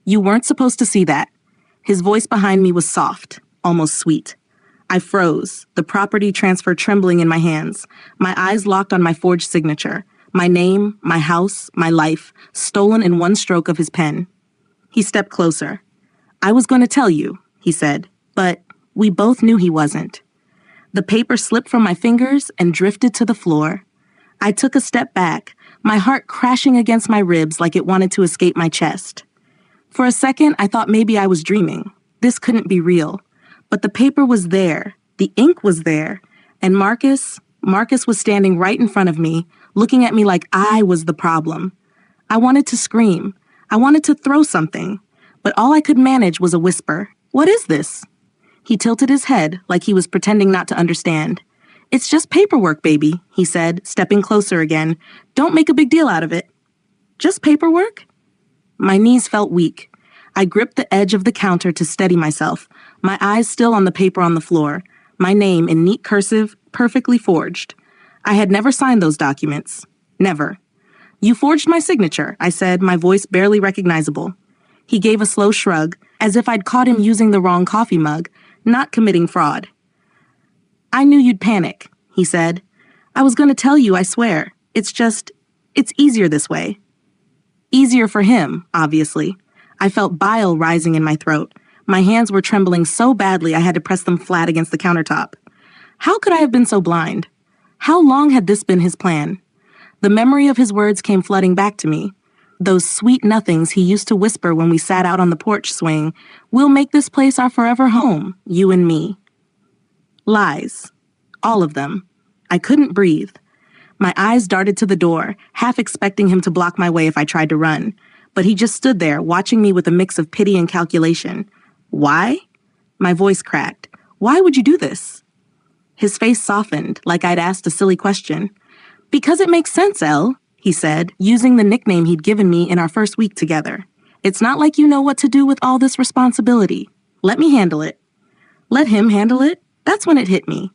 You weren't supposed to see that. His voice behind me was soft, almost sweet. I froze, the property transfer trembling in my hands, my eyes locked on my forged signature, my name, my house, my life, stolen in one stroke of his pen. He stepped closer. I was going to tell you, he said, but we both knew he wasn't. The paper slipped from my fingers and drifted to the floor. I took a step back, my heart crashing against my ribs like it wanted to escape my chest. For a second, I thought maybe I was dreaming. This couldn't be real. But the paper was there, the ink was there, and Marcus was standing right in front of me, looking at me like I was the problem. I wanted to scream. I wanted to throw something, but all I could manage was a whisper. What is this? He tilted his head like he was pretending not to understand. It's just paperwork, baby, he said, stepping closer again. Don't make a big deal out of it. Just paperwork? My knees felt weak. I gripped the edge of the counter to steady myself, my eyes still on the paper on the floor, my name in neat cursive, perfectly forged. I had never signed those documents. Never. You forged my signature, I said, my voice barely recognizable. He gave a slow shrug, as if I'd caught him using the wrong coffee mug, not committing fraud. I knew you'd panic, he said. I was going to tell you, I swear. It's easier this way. Easier for him, obviously. I felt bile rising in my throat. My hands were trembling so badly I had to press them flat against the countertop. How could I have been so blind? How long had this been his plan? The memory of his words came flooding back to me. Those sweet nothings he used to whisper when we sat out on the porch swing, "We'll make this place our forever home, you and me." Lies. All of them. I couldn't breathe. My eyes darted to the door, half expecting him to block my way if I tried to run. But he just stood there, watching me with a mix of pity and calculation. Why? My voice cracked. Why would you do this? His face softened, like I'd asked a silly question. Because it makes sense, Elle, he said, using the nickname he'd given me in our first week together. It's not like you know what to do with all this responsibility. Let me handle it. Let him handle it? That's when it hit me.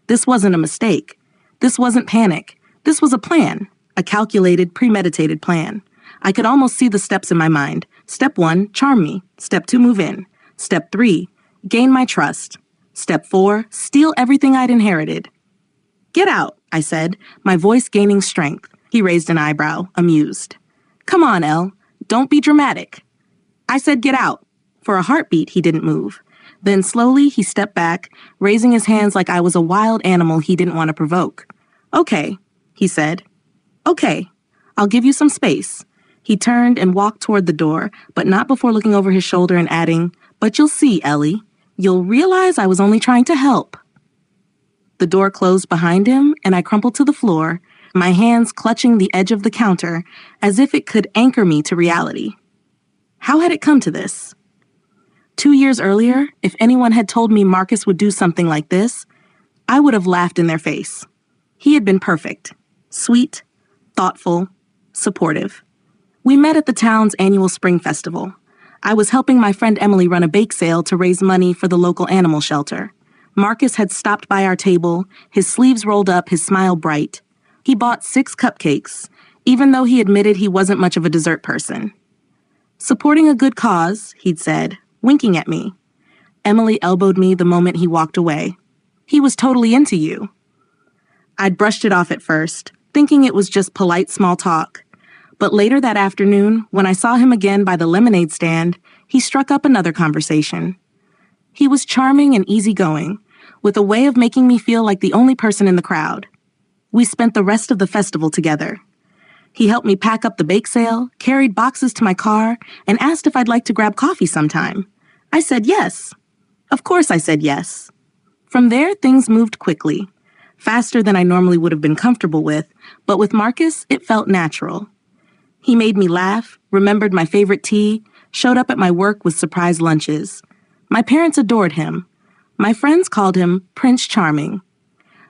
This wasn't a mistake. This wasn't panic. This was a plan, a calculated, premeditated plan. I could almost see the steps in my mind. Step 1, charm me. Step 2, move in. Step 3, gain my trust. Step 4, steal everything I'd inherited. Get out, I said, my voice gaining strength. He raised an eyebrow, amused. Come on, Elle. Don't be dramatic. I said get out. For a heartbeat, he didn't move. Then slowly, he stepped back, raising his hands like I was a wild animal he didn't want to provoke. Okay, he said. Okay, I'll give you some space. He turned and walked toward the door, but not before looking over his shoulder and adding, but you'll see, Ellie. You'll realize I was only trying to help. The door closed behind him, and I crumpled to the floor, my hands clutching the edge of the counter as if it could anchor me to reality. How had it come to this? 2 years earlier, if anyone had told me Marcus would do something like this, I would have laughed in their face. He had been perfect, sweet, thoughtful, supportive. We met at the town's annual spring festival. I was helping my friend Emily run a bake sale to raise money for the local animal shelter. Marcus had stopped by our table, his sleeves rolled up, his smile bright. He bought 6 cupcakes, even though he admitted he wasn't much of a dessert person. Supporting a good cause, he'd said, winking at me. Emily elbowed me the moment he walked away. He was totally into you. I'd brushed it off at first, thinking it was just polite small talk. But later that afternoon, when I saw him again by the lemonade stand, he struck up another conversation. He was charming and easygoing, with a way of making me feel like the only person in the crowd. We spent the rest of the festival together. He helped me pack up the bake sale, carried boxes to my car, and asked if I'd like to grab coffee sometime. I said yes. Of course I said yes. From there, things moved quickly, faster than I normally would have been comfortable with, but with Marcus, it felt natural. He made me laugh, remembered my favorite tea, showed up at my work with surprise lunches. My parents adored him. My friends called him Prince Charming.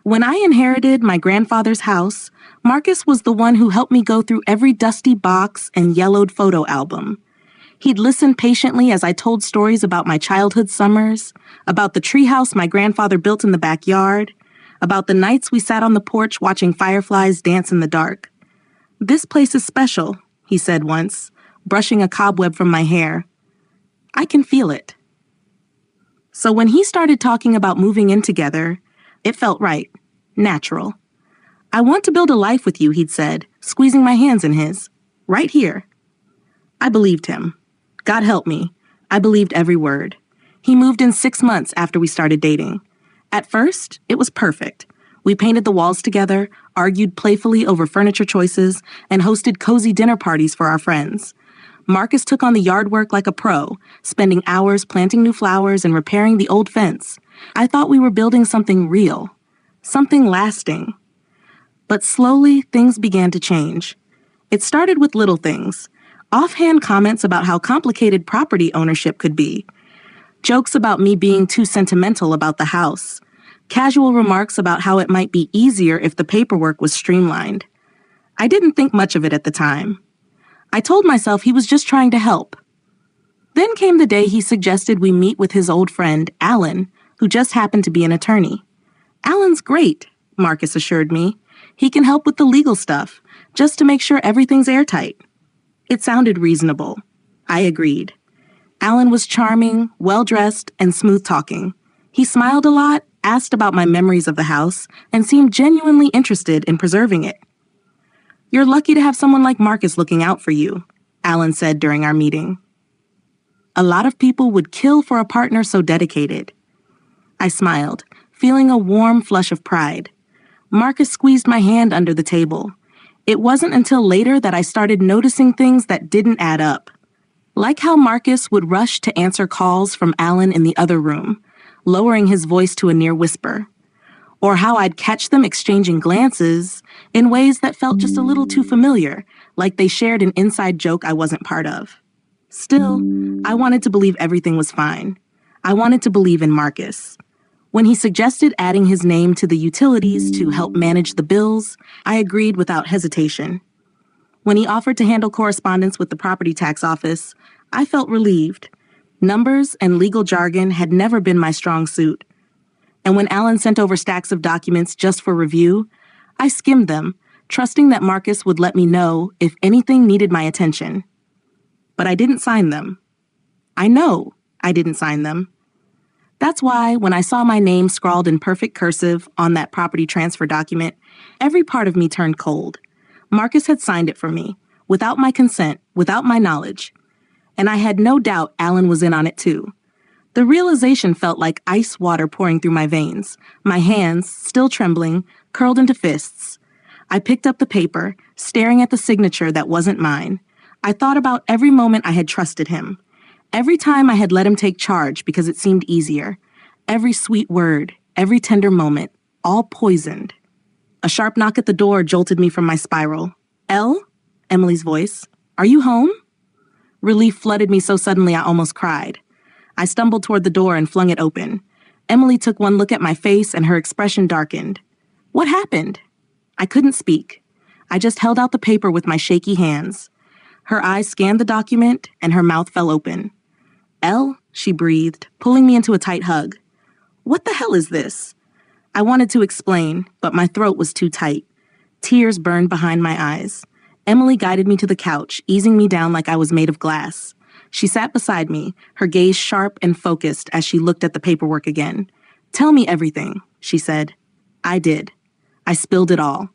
When I inherited my grandfather's house, Marcus was the one who helped me go through every dusty box and yellowed photo album. He'd listen patiently as I told stories about my childhood summers, about the treehouse my grandfather built in the backyard, about the nights we sat on the porch watching fireflies dance in the dark. "This place is special," he said once, brushing a cobweb from my hair. I can feel it. So when he started talking about moving in together, it felt right, natural. I want to build a life with you, he'd said, squeezing my hands in his. Right here. I believed him. God help me. I believed every word. He moved in 6 months after we started dating. At first, it was perfect. We painted the walls together, argued playfully over furniture choices, and hosted cozy dinner parties for our friends. Marcus took on the yard work like a pro, spending hours planting new flowers and repairing the old fence. I thought we were building something real, something lasting. But slowly, things began to change. It started with little things. Offhand comments about how complicated property ownership could be. Jokes about me being too sentimental about the house. Casual remarks about how it might be easier if the paperwork was streamlined. I didn't think much of it at the time. I told myself he was just trying to help. Then came the day he suggested we meet with his old friend, Alan, who just happened to be an attorney. Alan's great, Marcus assured me. He can help with the legal stuff, just to make sure everything's airtight. It sounded reasonable. I agreed. Alan was charming, well-dressed, and smooth-talking. He smiled a lot, asked about my memories of the house, and seemed genuinely interested in preserving it. You're lucky to have someone like Marcus looking out for you, Alan said during our meeting. A lot of people would kill for a partner so dedicated. I smiled, feeling a warm flush of pride. Marcus squeezed my hand under the table. It wasn't until later that I started noticing things that didn't add up. Like how Marcus would rush to answer calls from Alan in the other room, lowering his voice to a near whisper. Or how I'd catch them exchanging glances in ways that felt just a little too familiar, like they shared an inside joke I wasn't part of. Still, I wanted to believe everything was fine. I wanted to believe in Marcus. When he suggested adding his name to the utilities to help manage the bills, I agreed without hesitation. When he offered to handle correspondence with the property tax office, I felt relieved. Numbers and legal jargon had never been my strong suit. And when Alan sent over stacks of documents just for review, I skimmed them, trusting that Marcus would let me know if anything needed my attention. But I didn't sign them. I know I didn't sign them. That's why when I saw my name scrawled in perfect cursive on that property transfer document, every part of me turned cold. Marcus had signed it for me, without my consent, without my knowledge. And I had no doubt Alan was in on it too. The realization felt like ice water pouring through my veins, my hands, still trembling, curled into fists. I picked up the paper, staring at the signature that wasn't mine. I thought about every moment I had trusted him. Every time I had let him take charge because it seemed easier. Every sweet word, every tender moment, all poisoned. A sharp knock at the door jolted me from my spiral. Elle? Emily's voice. Are you home? Relief flooded me so suddenly I almost cried. I stumbled toward the door and flung it open. Emily took one look at my face and her expression darkened. What happened? I couldn't speak. I just held out the paper with my shaky hands. Her eyes scanned the document and her mouth fell open. Elle, she breathed, pulling me into a tight hug. What the hell is this? I wanted to explain, but my throat was too tight. Tears burned behind my eyes. Emily guided me to the couch, easing me down like I was made of glass. She sat beside me, her gaze sharp and focused as she looked at the paperwork again. Tell me everything, she said. I did. I spilled it all.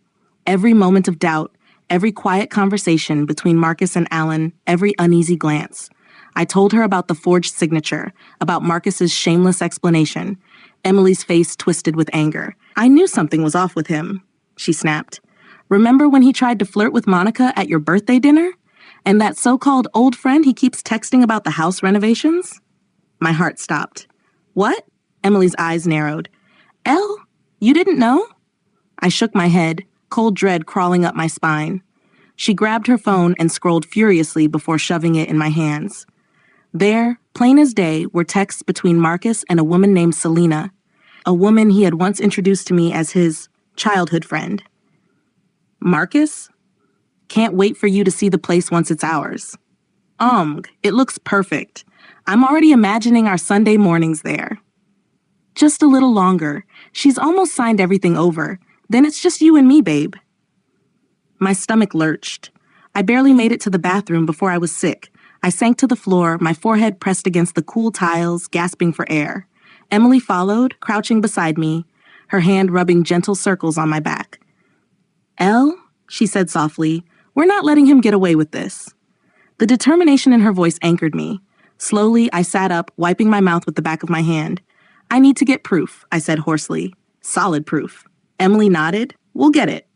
Every moment of doubt, every quiet conversation between Marcus and Alan, every uneasy glance. I told her about the forged signature, about Marcus's shameless explanation. Emily's face twisted with anger. I knew something was off with him, she snapped. Remember when he tried to flirt with Monica at your birthday dinner? And that so-called old friend he keeps texting about the house renovations? My heart stopped. What? Emily's eyes narrowed. Elle, you didn't know? I shook my head, cold dread crawling up my spine. She grabbed her phone and scrolled furiously before shoving it in my hands. There, plain as day, were texts between Marcus and a woman named Selena, a woman he had once introduced to me as his childhood friend. Marcus? Can't wait for you to see the place once it's ours. It looks perfect. I'm already imagining our Sunday mornings there. Just a little longer. She's almost signed everything over. Then it's just you and me, babe. My stomach lurched. I barely made it to the bathroom before I was sick. I sank to the floor, my forehead pressed against the cool tiles, gasping for air. Emily followed, crouching beside me, her hand rubbing gentle circles on my back. "Elle," she said softly, "we're not letting him get away with this." The determination in her voice anchored me. Slowly, I sat up, wiping my mouth with the back of my hand. "I need to get proof," I said hoarsely. "Solid proof." Emily nodded. "We'll get it."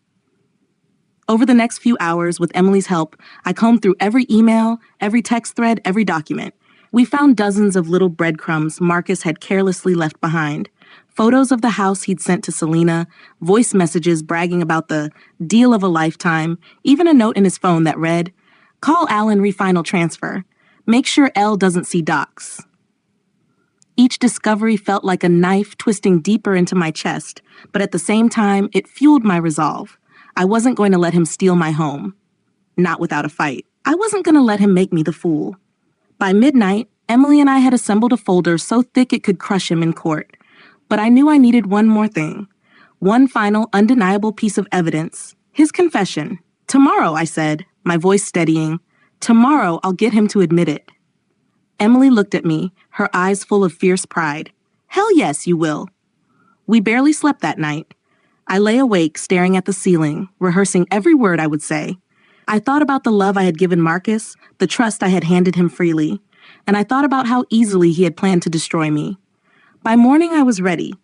Over the next few hours, with Emily's help, I combed through every email, every text thread, every document. We found dozens of little breadcrumbs Marcus had carelessly left behind. Photos of the house he'd sent to Selena, voice messages bragging about the deal of a lifetime, even a note in his phone that read, "Call Alan re-final transfer. Make sure Elle doesn't see docs." Each discovery felt like a knife twisting deeper into my chest, but at the same time, it fueled my resolve. I wasn't going to let him steal my home. Not without a fight. I wasn't going to let him make me the fool. By midnight, Emily and I had assembled a folder so thick it could crush him in court. But I knew I needed one more thing. One final, undeniable piece of evidence. His confession. "Tomorrow," I said, my voice steadying. "Tomorrow, I'll get him to admit it." Emily looked at me, her eyes full of fierce pride. "Hell yes, you will." We barely slept that night. I lay awake, staring at the ceiling, rehearsing every word I would say. I thought about the love I had given Marcus, the trust I had handed him freely, and I thought about how easily he had planned to destroy me. By morning, I was ready.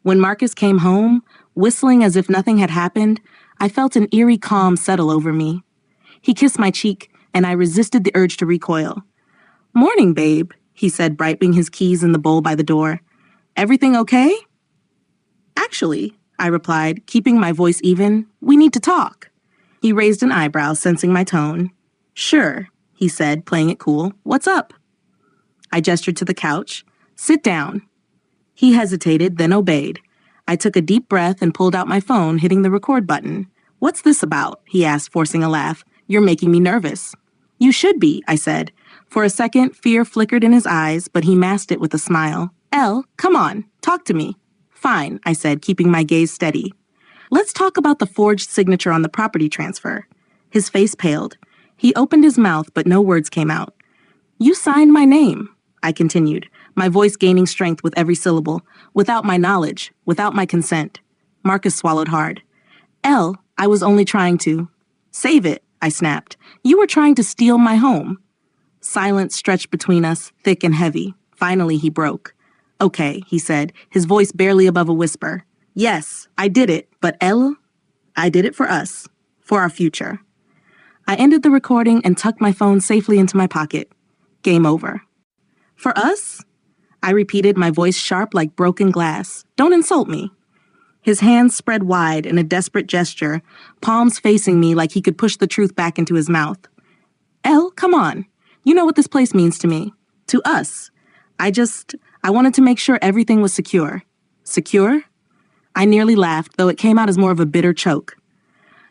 When Marcus came home, whistling as if nothing had happened, I felt an eerie calm settle over me. He kissed my cheek, and I resisted the urge to recoil. "Morning, babe," he said, brightening his keys in the bowl by the door. "Everything okay?" "Actually," I replied, keeping my voice even, "we need to talk." He raised an eyebrow, sensing my tone. "Sure," he said, playing it cool. "What's up?" I gestured to the couch. "Sit down." He hesitated, then obeyed. I took a deep breath and pulled out my phone, hitting the record button. "What's this about?" he asked, forcing a laugh. "You're making me nervous." "You should be," I said. For a second, fear flickered in his eyes, but he masked it with a smile. "Elle, come on, talk to me." "Fine," I said, keeping my gaze steady. "Let's talk about the forged signature on the property transfer." His face paled. He opened his mouth, but no words came out. "You signed my name," I continued, my voice gaining strength with every syllable, "without my knowledge, without my consent." Marcus swallowed hard. "Elle, I was only trying to." "Save it," I snapped. "You were trying to steal my home." Silence stretched between us, thick and heavy. Finally, he broke. "Okay," he said, his voice barely above a whisper. "Yes, I did it, but Elle, I did it for us, for our future." I ended the recording and tucked my phone safely into my pocket. Game over. "For us?" I repeated, my voice sharp like broken glass. "Don't insult me." His hands spread wide in a desperate gesture, palms facing me like he could push the truth back into his mouth. "Elle, come on. You know what this place means to me. To us. I wanted to make sure everything was secure." "Secure?" I nearly laughed, though it came out as more of a bitter choke.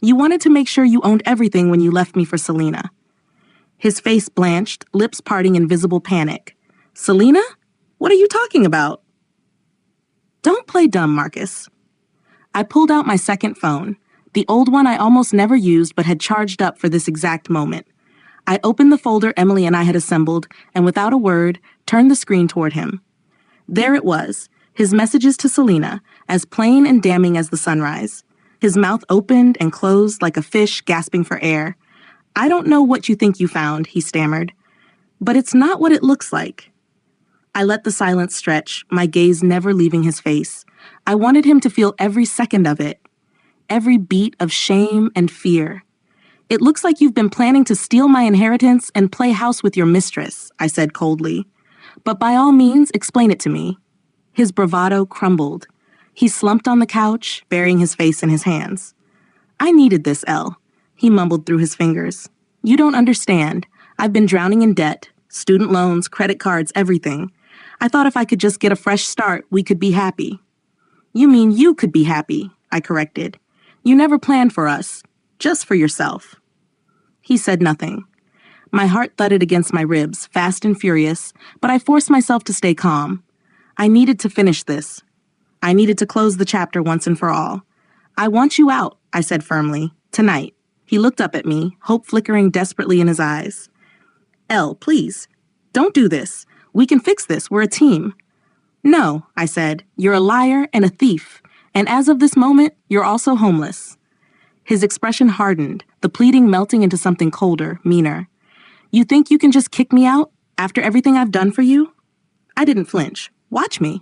"You wanted to make sure you owned everything when you left me for Selena." His face blanched, lips parting in visible panic. "Selena? What are you talking about?" "Don't play dumb, Marcus." I pulled out my second phone, the old one I almost never used but had charged up for this exact moment. I opened the folder Emily and I had assembled, and without a word, turned the screen toward him. There it was, his messages to Selena, as plain and damning as the sunrise. His mouth opened and closed like a fish gasping for air. "I don't know what you think you found," he stammered, "but it's not what it looks like." I let the silence stretch, my gaze never leaving his face. I wanted him to feel every second of it, every beat of shame and fear. "It looks like you've been planning to steal my inheritance and play house with your mistress," I said coldly. "But by all means, explain it to me." His bravado crumbled. He slumped on the couch, burying his face in his hands. "I needed this, Elle," he mumbled through his fingers. "You don't understand. I've been drowning in debt, student loans, credit cards, everything. I thought if I could just get a fresh start, we could be happy." "You mean you could be happy," I corrected. "You never planned for us, just for yourself." He said nothing. My heart thudded against my ribs, fast and furious, but I forced myself to stay calm. I needed to finish this. I needed to close the chapter once and for all. "I want you out," I said firmly, "tonight." He looked up at me, hope flickering desperately in his eyes. Elle, please. Don't do this. We can fix this. We're a team. No, I said. You're a liar and a thief. And as of this moment, you're also homeless. His expression hardened, the pleading melting into something colder, meaner. You think you can just kick me out after everything I've done for you? I didn't flinch. Watch me.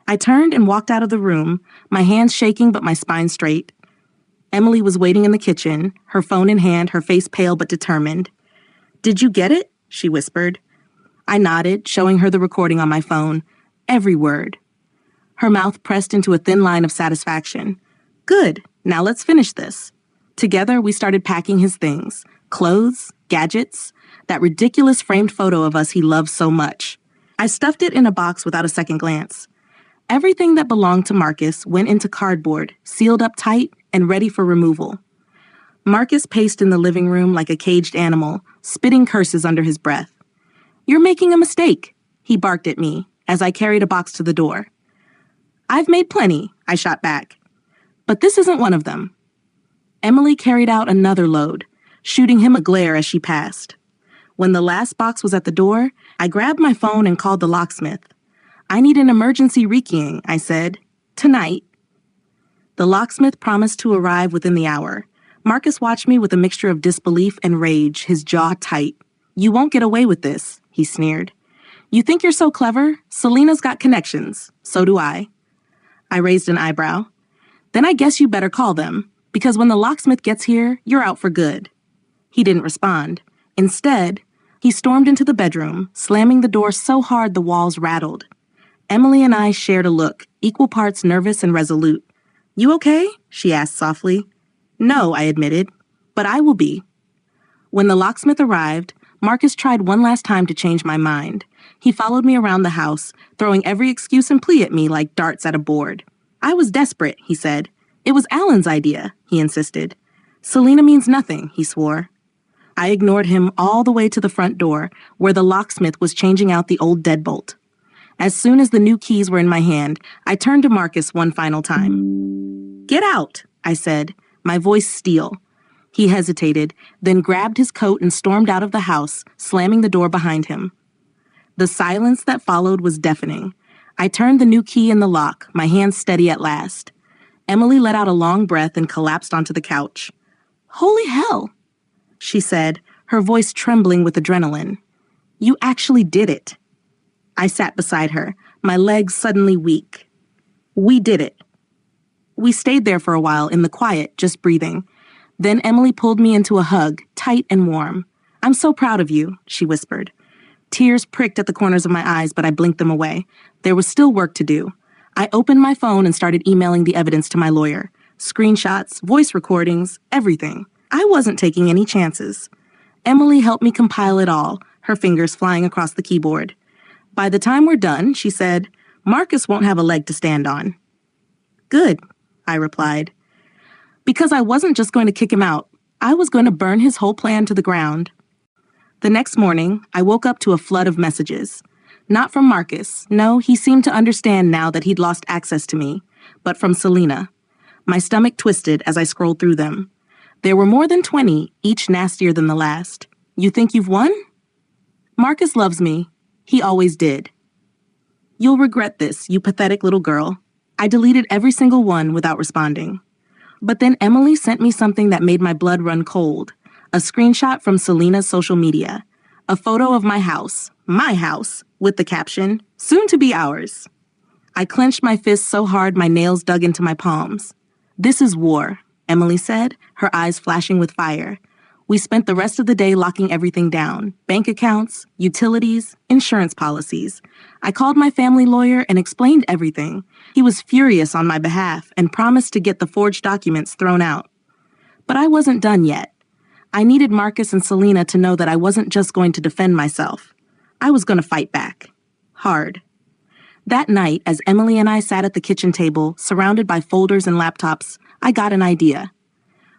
I turned and walked out of the room, my hands shaking but my spine straight. Emily was waiting in the kitchen, her phone in hand, her face pale but determined. Did you get it? She whispered. I nodded, showing her the recording on my phone. Every word. Her mouth pressed into a thin line of satisfaction. Good. Now let's finish this. Together, we started packing his things. Clothes, gadgets, that ridiculous framed photo of us he loved so much. I stuffed it in a box without a second glance. Everything that belonged to Marcus went into cardboard, sealed up tight and ready for removal. Marcus paced in the living room like a caged animal, spitting curses under his breath. You're making a mistake, he barked at me as I carried a box to the door. I've made plenty, I shot back. But this isn't one of them. Emily carried out another load, shooting him a glare as she passed. When the last box was at the door, I grabbed my phone and called the locksmith. I need an emergency rekeying, I said. Tonight. The locksmith promised to arrive within the hour. Marcus watched me with a mixture of disbelief and rage, his jaw tight. You won't get away with this, he sneered. You think you're so clever? Selena's got connections. So do I. I raised an eyebrow. Then I guess you better call them, because when the locksmith gets here, you're out for good. He didn't respond. Instead, he stormed into the bedroom, slamming the door so hard the walls rattled. Emily and I shared a look, equal parts nervous and resolute. You okay? She asked softly. No, I admitted, but I will be. When the locksmith arrived, Marcus tried one last time to change my mind. He followed me around the house, throwing every excuse and plea at me like darts at a board. I was desperate, he said. It was Alan's idea, he insisted. Selena means nothing, he swore. I ignored him all the way to the front door, where the locksmith was changing out the old deadbolt. As soon as the new keys were in my hand, I turned to Marcus one final time. Get out, I said, my voice steel. He hesitated, then grabbed his coat and stormed out of the house, slamming the door behind him. The silence that followed was deafening. I turned the new key in the lock, my hand steady at last. Emily let out a long breath and collapsed onto the couch. Holy hell, she said, her voice trembling with adrenaline. You actually did it. I sat beside her, my legs suddenly weak. We did it. We stayed there for a while in the quiet, just breathing. Then Emily pulled me into a hug, tight and warm. I'm so proud of you, she whispered. Tears pricked at the corners of my eyes, but I blinked them away. There was still work to do. I opened my phone and started emailing the evidence to my lawyer. Screenshots, voice recordings, everything. I wasn't taking any chances. Emily helped me compile it all, her fingers flying across the keyboard. By the time we're done, she said, Marcus won't have a leg to stand on. Good, I replied. Because I wasn't just going to kick him out. I was going to burn his whole plan to the ground. The next morning, I woke up to a flood of messages. Not from Marcus. No, he seemed to understand now that he'd lost access to me. But from Selena. My stomach twisted as I scrolled through them. There were more than 20, each nastier than the last. You think you've won? Marcus loves me. He always did. You'll regret this, you pathetic little girl. I deleted every single one without responding. But then Emily sent me something that made my blood run cold. A screenshot from Selena's social media. A photo of my house, with the caption, soon to be ours. I clenched my fists so hard my nails dug into my palms. This is war, Emily said, her eyes flashing with fire. We spent the rest of the day locking everything down. Bank accounts, utilities, insurance policies. I called my family lawyer and explained everything. He was furious on my behalf and promised to get the forged documents thrown out. But I wasn't done yet. I needed Marcus and Selena to know that I wasn't just going to defend myself. I was going to fight back. Hard. That night, as Emily and I sat at the kitchen table, surrounded by folders and laptops, I got an idea.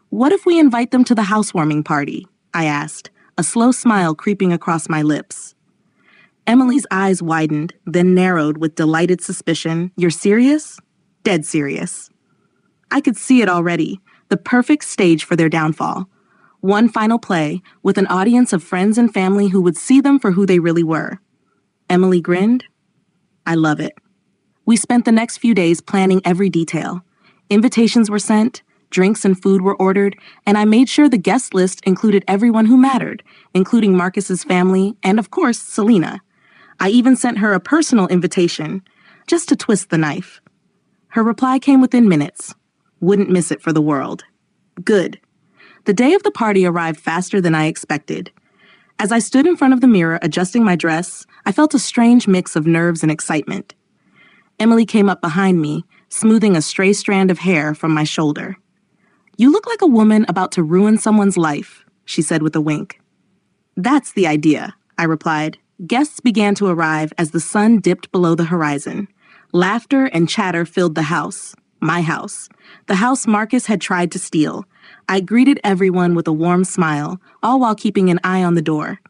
What if we invite them to the housewarming party? I asked, a slow smile creeping across my lips. Emily's eyes widened, then narrowed with delighted suspicion. You're serious? Dead serious. I could see it already, the perfect stage for their downfall. One final play with an audience of friends and family who would see them for who they really were. Emily grinned. I love it. We spent the next few days planning every detail. Invitations were sent, drinks and food were ordered, and I made sure the guest list included everyone who mattered, including Marcus's family and, of course, Selena. I even sent her a personal invitation, just to twist the knife. Her reply came within minutes. Wouldn't miss it for the world. Good. The day of the party arrived faster than I expected. As I stood in front of the mirror adjusting my dress, I felt a strange mix of nerves and excitement. Emily came up behind me, smoothing a stray strand of hair from my shoulder. You look like a woman about to ruin someone's life, she said with a wink. That's the idea, I replied. Guests began to arrive as the sun dipped below the horizon. Laughter and chatter filled the house, my house, the house Marcus had tried to steal. I greeted everyone with a warm smile, all while keeping an eye on the door.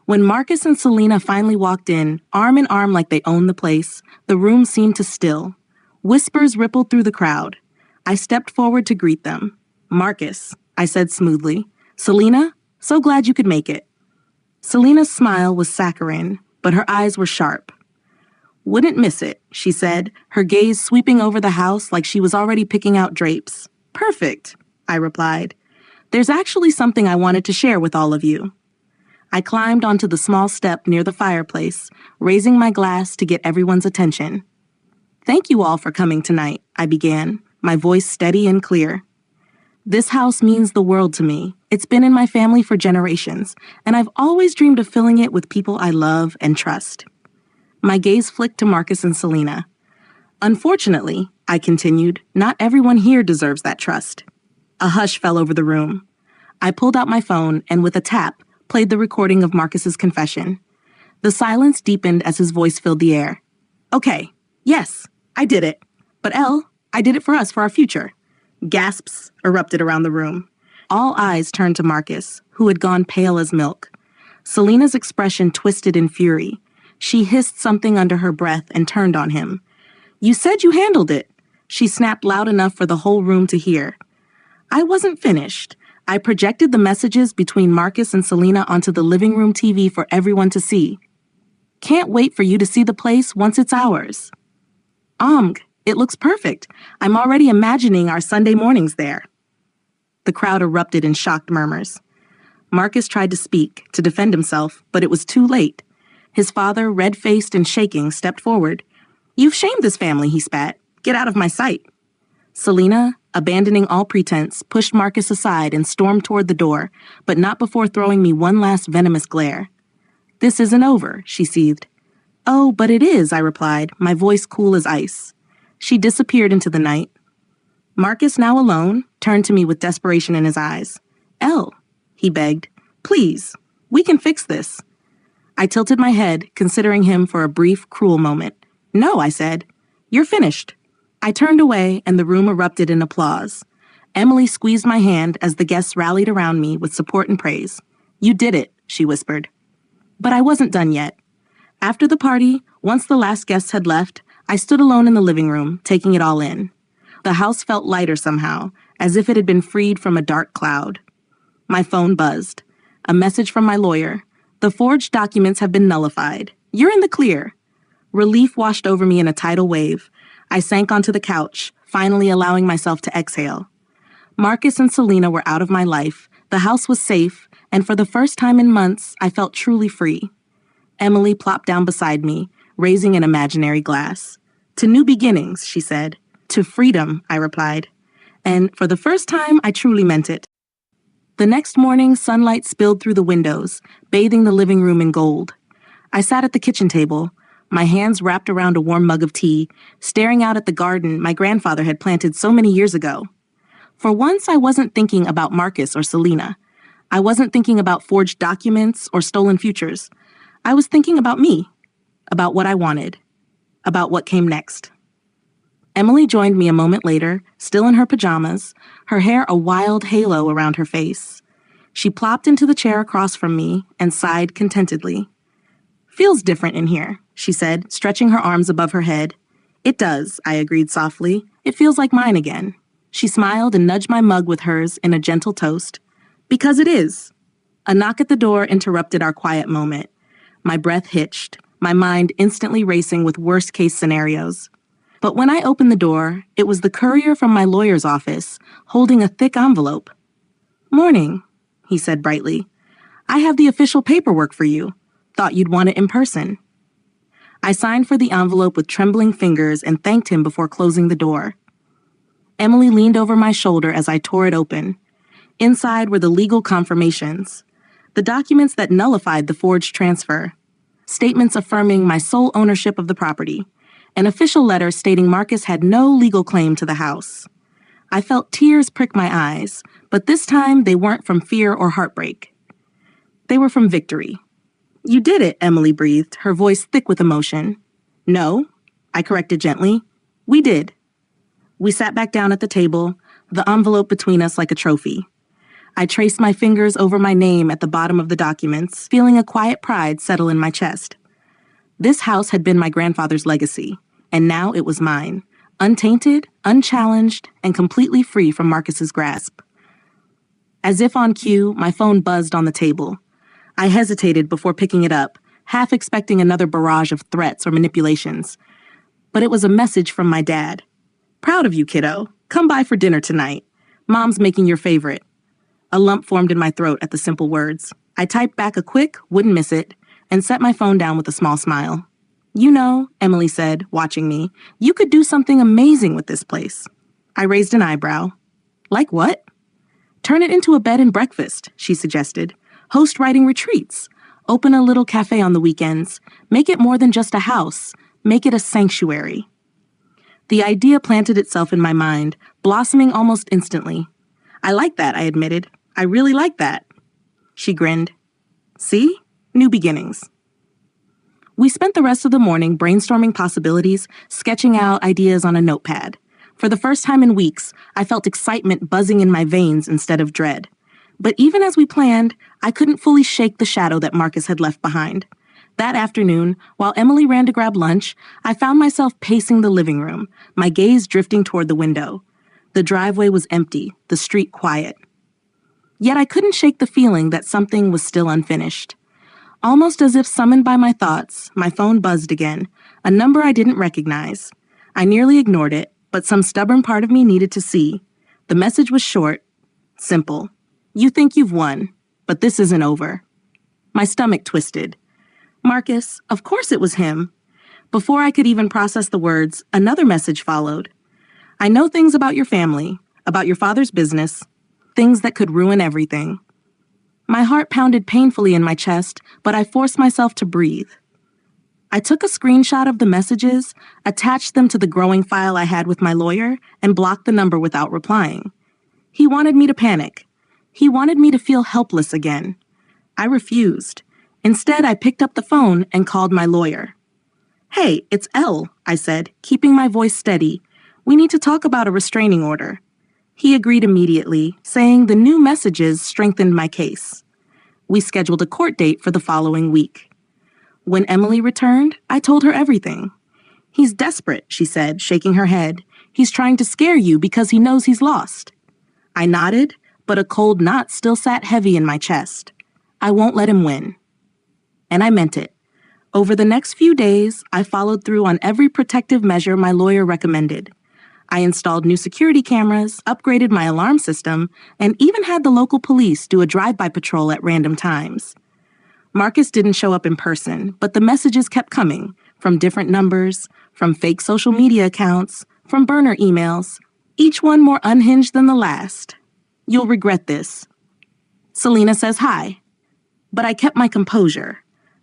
When Marcus and Selena finally walked in, arm in arm like they owned the place, the room seemed to still. Whispers rippled through the crowd. I stepped forward to greet them. Marcus, I said smoothly. Selena, so glad you could make it. Selena's smile was saccharine, but her eyes were sharp. Wouldn't miss it, she said, her gaze sweeping over the house like she was already picking out drapes. Perfect, I replied. There's actually something I wanted to share with all of you. I climbed onto the small step near the fireplace, raising my glass to get everyone's attention. Thank you all for coming tonight, I began, my voice steady and clear. This house means the world to me. It's been in my family for generations, and I've always dreamed of filling it with people I love and trust. My gaze flicked to Marcus and Selena. Unfortunately, I continued, not everyone here deserves that trust. A hush fell over the room. I pulled out my phone and with a tap, played the recording of Marcus's confession. The silence deepened as his voice filled the air. Okay, yes, I did it. But Elle, I did it for us, for our future. Gasps erupted around the room. All eyes turned to Marcus, who had gone pale as milk. Selena's expression twisted in fury. She hissed something under her breath and turned on him. You said you handled it, she snapped loud enough for the whole room to hear. I wasn't finished. I projected the messages between Marcus and Selena onto the living room TV for everyone to see. Can't wait for you to see the place once it's ours. It looks perfect. I'm already imagining our Sunday mornings there. The crowd erupted in shocked murmurs. Marcus tried to speak, to defend himself, but it was too late. His father, red-faced and shaking, stepped forward. You've shamed this family, he spat. Get out of my sight. Selena, abandoning all pretense, pushed Marcus aside and stormed toward the door, but not before throwing me one last venomous glare. This isn't over, she seethed. Oh, but it is, I replied, my voice cool as ice. She disappeared into the night. Marcus, now alone, turned to me with desperation in his eyes. Elle, he begged, please, we can fix this. I tilted my head, considering him for a brief, cruel moment. No, I said. You're finished. I turned away, and the room erupted in applause. Emily squeezed my hand as the guests rallied around me with support and praise. You did it, she whispered. But I wasn't done yet. After the party, once the last guests had left, I stood alone in the living room, taking it all in. The house felt lighter somehow, as if it had been freed from a dark cloud. My phone buzzed. A message from my lawyer. The forged documents have been nullified. You're in the clear. Relief washed over me in a tidal wave. I sank onto the couch, finally allowing myself to exhale. Marcus and Selena were out of my life. The house was safe, and for the first time in months, I felt truly free. Emily plopped down beside me, raising an imaginary glass. To new beginnings, she said. To freedom, I replied. And for the first time, I truly meant it. The next morning, sunlight spilled through the windows, bathing the living room in gold. I sat at the kitchen table, my hands wrapped around a warm mug of tea, staring out at the garden my grandfather had planted so many years ago. For once, I wasn't thinking about Marcus or Selena. I wasn't thinking about forged documents or stolen futures. I was thinking about me, about what I wanted, about what came next. Emily joined me a moment later, still in her pajamas, her hair a wild halo around her face. She plopped into the chair across from me and sighed contentedly. Feels different in here, she said, stretching her arms above her head. It does, I agreed softly. It feels like mine again. She smiled and nudged my mug with hers in a gentle toast. Because it is. A knock at the door interrupted our quiet moment. My breath hitched, my mind instantly racing with worst-case scenarios. But when I opened the door, it was the courier from my lawyer's office, holding a thick envelope. "Morning," he said brightly. "I have the official paperwork for you. Thought you'd want it in person." I signed for the envelope with trembling fingers and thanked him before closing the door. Emily leaned over my shoulder as I tore it open. Inside were the legal confirmations, the documents that nullified the forged transfer, statements affirming my sole ownership of the property, an official letter stating Marcus had no legal claim to the house. I felt tears prick my eyes, but this time they weren't from fear or heartbreak. They were from victory. "You did it," Emily breathed, her voice thick with emotion. "No," I corrected gently. "We did." We sat back down at the table, the envelope between us like a trophy. I traced my fingers over my name at the bottom of the documents, feeling a quiet pride settle in my chest. This house had been my grandfather's legacy, and now it was mine, untainted, unchallenged, and completely free from Marcus's grasp. As if on cue, my phone buzzed on the table. I hesitated before picking it up, half expecting another barrage of threats or manipulations. But it was a message from my dad. "Proud of you, kiddo. Come by for dinner tonight. Mom's making your favorite." A lump formed in my throat at the simple words. I typed back a quick, wouldn't miss it, and set my phone down with a small smile. "You know," Emily said, watching me, "you could do something amazing with this place." I raised an eyebrow. "Like what?" "Turn it into a bed and breakfast," she suggested. "Host writing retreats. Open a little cafe on the weekends. Make it more than just a house. Make it a sanctuary." The idea planted itself in my mind, blossoming almost instantly. "I like that," I admitted. "I really like that." She grinned. "See? New beginnings." We spent the rest of the morning brainstorming possibilities, sketching out ideas on a notepad. For the first time in weeks, I felt excitement buzzing in my veins instead of dread. But even as we planned, I couldn't fully shake the shadow that Marcus had left behind. That afternoon, while Emily ran to grab lunch, I found myself pacing the living room, my gaze drifting toward the window. The driveway was empty, the street quiet. Yet I couldn't shake the feeling that something was still unfinished. Almost as if summoned by my thoughts, my phone buzzed again, a number I didn't recognize. I nearly ignored it, but some stubborn part of me needed to see. The message was short, simple. "You think you've won, but this isn't over." My stomach twisted. Marcus, of course it was him. Before I could even process the words, another message followed. "I know things about your family, about your father's business, things that could ruin everything." My heart pounded painfully in my chest, but I forced myself to breathe. I took a screenshot of the messages, attached them to the growing file I had with my lawyer, and blocked the number without replying. He wanted me to panic. He wanted me to feel helpless again. I refused. Instead, I picked up the phone and called my lawyer. "Hey, it's Elle," I said, keeping my voice steady. "We need to talk about a restraining order." He agreed immediately, saying the new messages strengthened my case. We scheduled a court date for the following week. When Emily returned, I told her everything. "He's desperate," she said, shaking her head. "He's trying to scare you because he knows he's lost." I nodded, but a cold knot still sat heavy in my chest. I won't let him win. And I meant it. Over the next few days, I followed through on every protective measure my lawyer recommended. I installed new security cameras, upgraded my alarm system, and even had the local police do a drive-by patrol at random times. Marcus didn't show up in person, but the messages kept coming, from different numbers, from fake social media accounts, from burner emails, each one more unhinged than the last. "You'll regret this. Selena says hi." But I kept my composure.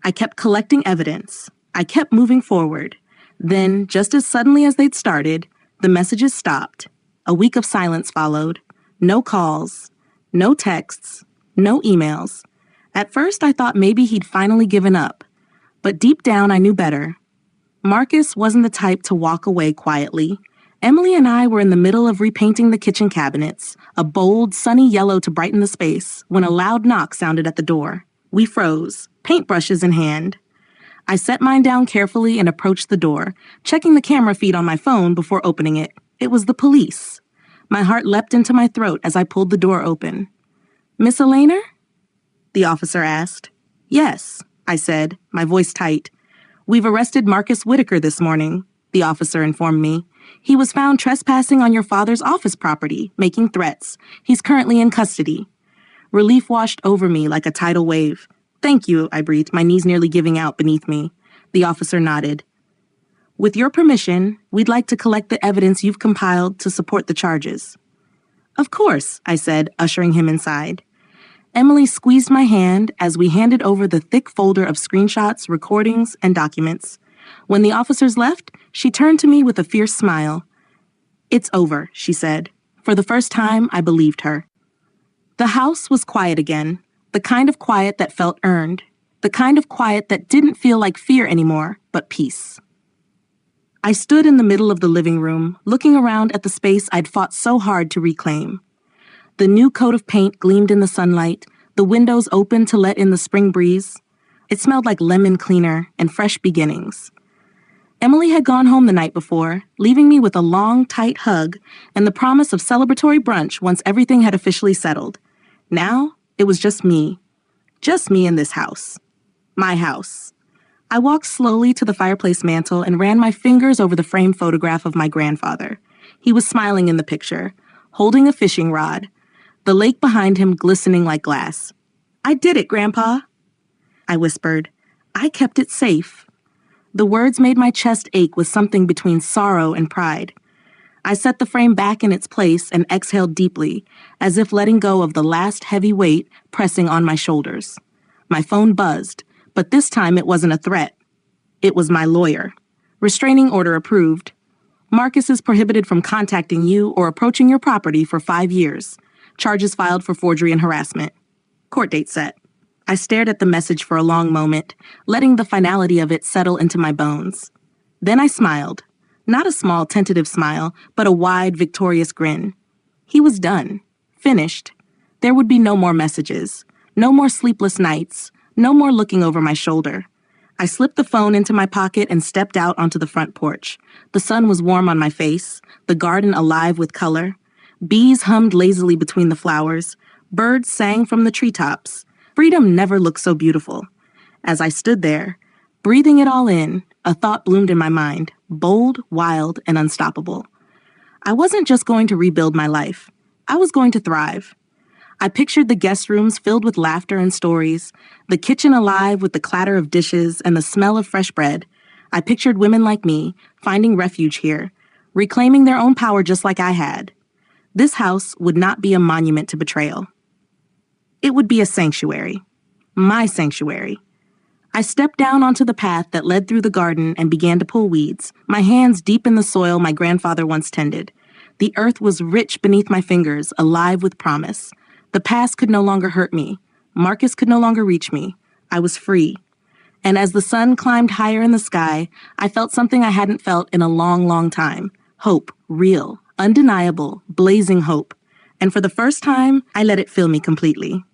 I kept collecting evidence. I kept moving forward. Then, just as suddenly as they'd started, the messages stopped. A week of silence followed. No calls, no texts, no emails. At first, I thought maybe he'd finally given up. But deep down, I knew better. Marcus wasn't the type to walk away quietly. Emily and I were in the middle of repainting the kitchen cabinets, a bold, sunny yellow to brighten the space, when a loud knock sounded at the door. We froze, paintbrushes in hand. I set mine down carefully and approached the door, checking the camera feed on my phone before opening it. It was the police. My heart leapt into my throat as I pulled the door open. Miss Elena? The officer asked. Yes, I said, my voice tight. We've arrested Marcus Whitaker this morning, the officer informed me. He was found trespassing on your father's office property, making threats. He's currently in custody. Relief washed over me like a tidal wave. Thank you, I breathed, my knees nearly giving out beneath me. The officer nodded. With your permission, we'd like to collect the evidence you've compiled to support the charges. Of course, I said, ushering him inside. Emily squeezed my hand as we handed over the thick folder of screenshots, recordings, and documents. When the officers left, she turned to me with a fierce smile. It's over, she said. For the first time, I believed her. The house was quiet again, the kind of quiet that felt earned, the kind of quiet that didn't feel like fear anymore, but peace. I stood in the middle of the living room, looking around at the space I'd fought so hard to reclaim. The new coat of paint gleamed in the sunlight, the windows opened to let in the spring breeze. It smelled like lemon cleaner and fresh beginnings. Emily had gone home the night before, leaving me with a long, tight hug and the promise of celebratory brunch once everything had officially settled. Now, it was just me in this house. My house. I walked slowly to the fireplace mantel and ran my fingers over the framed photograph of my grandfather. He was smiling in the picture, holding a fishing rod, the lake behind him glistening like glass. I did it, Grandpa, I whispered. I kept it safe. The words made my chest ache with something between sorrow and pride. I set the frame back in its place and exhaled deeply, as if letting go of the last heavy weight pressing on my shoulders. My phone buzzed, but this time it wasn't a threat. It was my lawyer. Restraining order approved. Marcus is prohibited from contacting you or approaching your property for 5 years. Charges filed for forgery and harassment. Court date set. I stared at the message for a long moment, letting the finality of it settle into my bones. Then I smiled. Not a small, tentative smile, but a wide, victorious grin. He was done. Finished. There would be no more messages. No more sleepless nights. No more looking over my shoulder. I slipped the phone into my pocket and stepped out onto the front porch. The sun was warm on my face, the garden alive with color. Bees hummed lazily between the flowers. Birds sang from the treetops. Freedom never looked so beautiful. As I stood there, breathing it all in, a thought bloomed in my mind, bold, wild, and unstoppable. I wasn't just going to rebuild my life. I was going to thrive. I pictured the guest rooms filled with laughter and stories, the kitchen alive with the clatter of dishes and the smell of fresh bread. I pictured women like me finding refuge here, reclaiming their own power just like I had. This house would not be a monument to betrayal. It would be a sanctuary. My sanctuary. I stepped down onto the path that led through the garden and began to pull weeds, my hands deep in the soil my grandfather once tended. The earth was rich beneath my fingers, alive with promise. The past could no longer hurt me. Marcus could no longer reach me. I was free. And as the sun climbed higher in the sky, I felt something I hadn't felt in a long, long time. Hope, real, undeniable, blazing hope. And for the first time, I let it fill me completely.